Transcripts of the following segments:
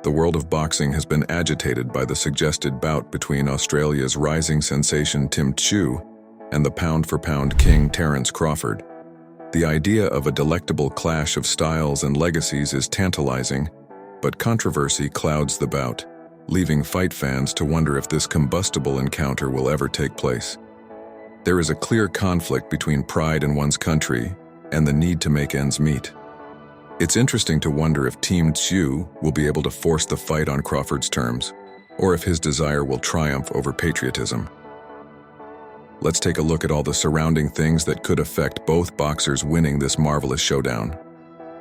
The world of boxing has been agitated by the suggested bout between Australia's rising sensation Tim Tszyu and the pound-for-pound king Terence Crawford. The idea of a delectable clash of styles and legacies is tantalizing, but controversy clouds the bout, leaving fight fans to wonder if this combustible encounter will ever take place. There is a clear conflict between pride in one's country and the need to make ends meet. It's interesting to wonder if Team Tszyu will be able to force the fight on Crawford's terms, or if his desire will triumph over patriotism. Let's take a look at all the surrounding things that could affect both boxers winning this marvelous showdown.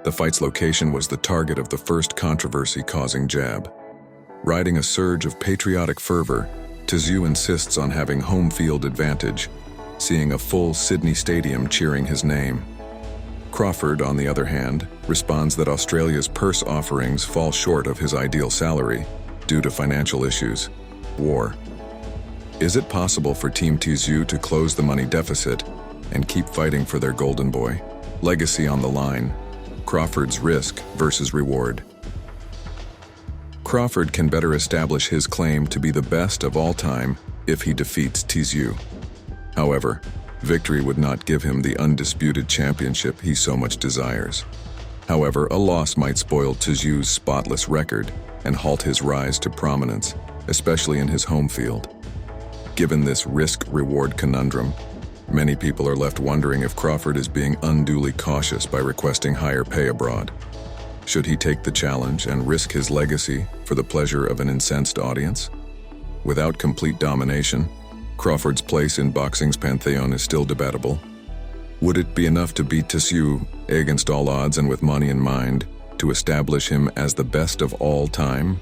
The fight's location was the target of the first controversy-causing jab. Riding a surge of patriotic fervor, Tszyu insists on having home field advantage, seeing a full Sydney stadium cheering his name. Crawford, on the other hand, responds that Australia's purse offerings fall short of his ideal salary due to financial issues. War. Is it possible for Team Tszyu to close the money deficit and keep fighting for their golden boy? Legacy on the line. Crawford's risk versus reward. Crawford can better establish his claim to be the best of all time if he defeats Tszyu. However, victory would not give him the undisputed championship he so much desires. However, a loss might spoil Tszyu's spotless record and halt his rise to prominence, especially in his home field. Given this risk-reward conundrum, many people are left wondering if Crawford is being unduly cautious by requesting higher pay abroad. Should he take the challenge and risk his legacy for the pleasure of an incensed audience? Without complete domination, Crawford's place in boxing's pantheon is still debatable. Would it be enough to beat Tszyu against all odds and with money in mind to establish him as the best of all time?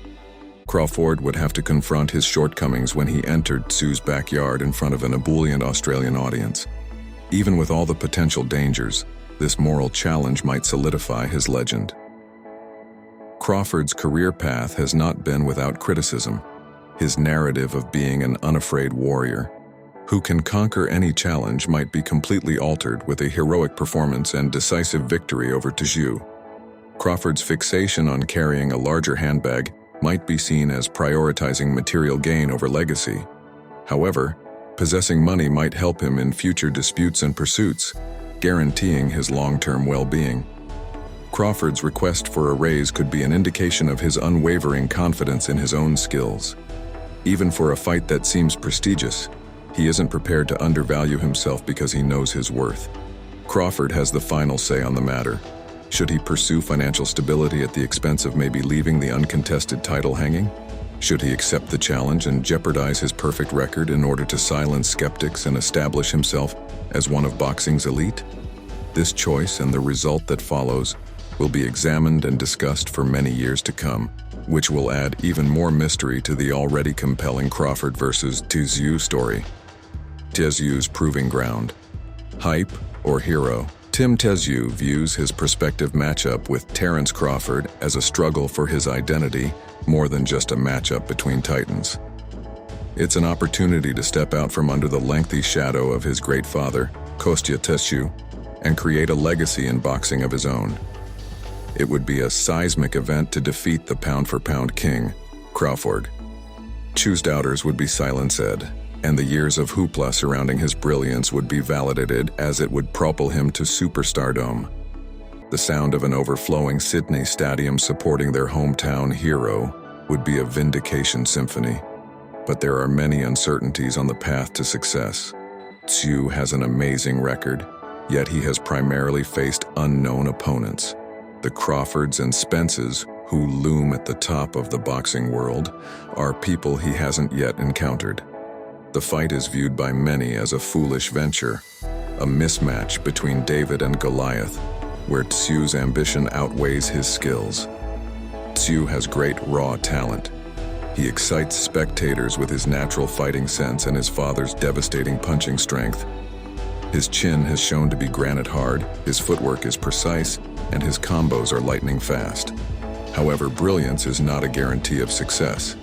Crawford would have to confront his shortcomings when he entered Tszyu's backyard in front of an ebullient Australian audience. Even with all the potential dangers, this moral challenge might solidify his legend. Crawford's career path has not been without criticism. His narrative of being an unafraid warrior who can conquer any challenge might be completely altered with a heroic performance and decisive victory over Tszyu. Crawford's fixation on carrying a larger handbag might be seen as prioritizing material gain over legacy. However, possessing money might help him in future disputes and pursuits, guaranteeing his long-term well-being. Crawford's request for a raise could be an indication of his unwavering confidence in his own skills. Even for a fight that seems prestigious, he isn't prepared to undervalue himself because he knows his worth. Crawford has the final say on the matter. Should he pursue financial stability at the expense of maybe leaving the uncontested title hanging? Should he accept the challenge and jeopardize his perfect record in order to silence skeptics and establish himself as one of boxing's elite? This choice and the result that follows will be examined and discussed for many years to come, which will add even more mystery to the already compelling Crawford versus Tszyu story. Tszyu's proving ground. Hype or hero? Tim Tszyu views his prospective matchup with Terence Crawford as a struggle for his identity more than just a matchup between titans. It's an opportunity to step out from under the lengthy shadow of his great father, Kostya Tszyu, and create a legacy in boxing of his own. It would be a seismic event to defeat the pound-for-pound king, Crawford. Tszyu's doubters would be silenced, and the years of hoopla surrounding his brilliance would be validated as it would propel him to superstardom. The sound of an overflowing Sydney stadium supporting their hometown hero would be a vindication symphony. But there are many uncertainties on the path to success. Tszyu has an amazing record, yet he has primarily faced unknown opponents. The Crawfords and Spences, who loom at the top of the boxing world, are people he hasn't yet encountered. The fight is viewed by many as a foolish venture, a mismatch between David and Goliath, where Tsyu's ambition outweighs his skills. Tszyu has great raw talent. He excites spectators with his natural fighting sense and his father's devastating punching strength. His chin has shown to be granite hard, his footwork is precise, and his combos are lightning fast. However, brilliance is not a guarantee of success.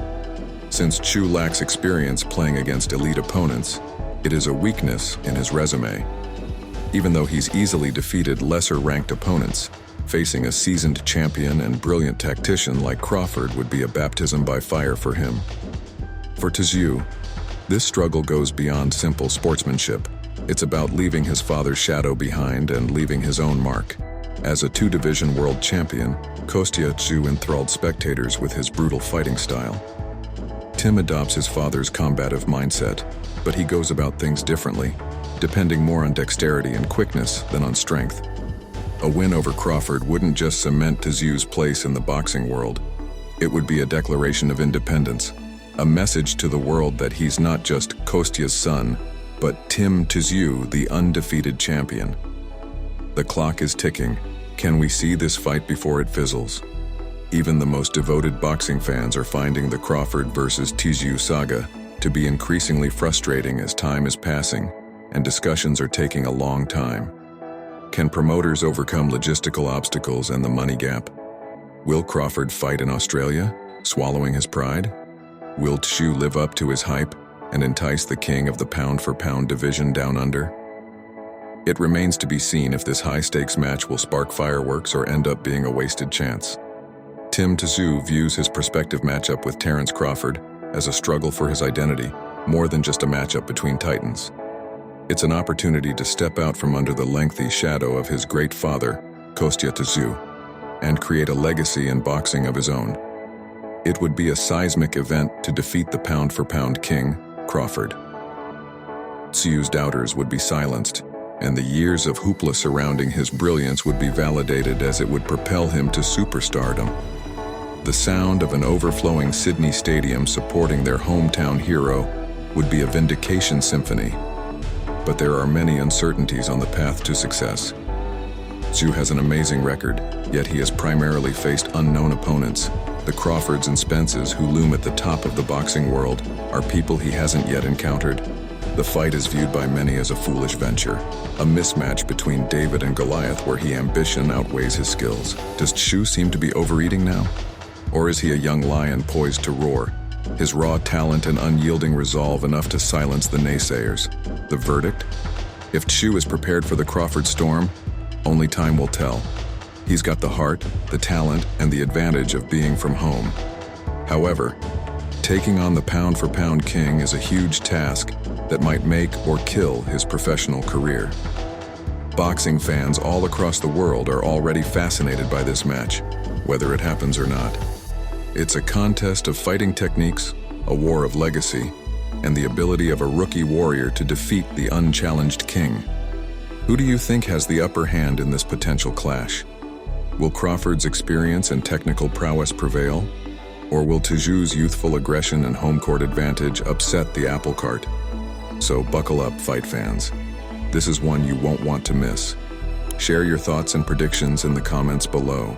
Since Tszyu lacks experience playing against elite opponents, it is a weakness in his resume. Even though he's easily defeated lesser-ranked opponents, Facing a seasoned champion and brilliant tactician like Crawford would be a baptism by fire for him. For Tszyu, this struggle goes beyond simple sportsmanship. It's about leaving his father's shadow behind and leaving his own mark. As a two-division world champion, Tszyu enthralled spectators with his brutal fighting style. Tim adopts his father's combative mindset, but he goes about things differently, depending more on dexterity and quickness than on strength. A win over Crawford wouldn't just cement Tszyu's place in the boxing world. It would be a declaration of independence, a message to the world that he's not just Kostya's son, but Tim Tszyu, the undefeated champion. The clock is ticking. Can we see this fight before it fizzles? Even the most devoted boxing fans are finding the Crawford versus Tszyu saga to be increasingly frustrating as time is passing and discussions are taking a long time. Can promoters overcome logistical obstacles and the money gap? Will Crawford fight in Australia, swallowing his pride? Will Tszyu live up to his hype and entice the king of the pound-for-pound division down under? It remains to be seen if this high-stakes match will spark fireworks or end up being a wasted chance. Tim Tszyu views his prospective matchup with Terence Crawford as a struggle for his identity, more than just a matchup between titans. It's an opportunity to step out from under the lengthy shadow of his great father, Kostya Tszyu, and create a legacy in boxing of his own. It would be a seismic event to defeat the pound-for-pound king, Crawford. Tsyu's doubters would be silenced, and the years of hoopla surrounding his brilliance would be validated as it would propel him to superstardom. The sound of an overflowing Sydney Stadium supporting their hometown hero would be a vindication symphony. But there are many uncertainties on the path to success. Tszyu has an amazing record, yet he has primarily faced unknown opponents. The Crawfords and Spences who loom at the top of the boxing world are people he hasn't yet encountered. The fight is viewed by many as a foolish venture, a mismatch between David and Goliath where his ambition outweighs his skills. Does Tszyu seem to be overeating now? Or is he a young lion poised to roar? His raw talent and unyielding resolve enough to silence the naysayers. The verdict? If Tszyu is prepared for the Crawford storm, only time will tell. He's got the heart, the talent, and the advantage of being from home. However, taking on the pound-for-pound king is a huge task that might make or kill his professional career. Boxing fans all across the world are already fascinated by this match, whether it happens or not. It's a contest of fighting techniques, a war of legacy, and the ability of a rookie warrior to defeat the unchallenged king. Who do you think has the upper hand in this potential clash? Will Crawford's experience and technical prowess prevail? Or will Tszyu's youthful aggression and home court advantage upset the apple cart? So buckle up, fight fans. This is one you won't want to miss. Share your thoughts and predictions in the comments below.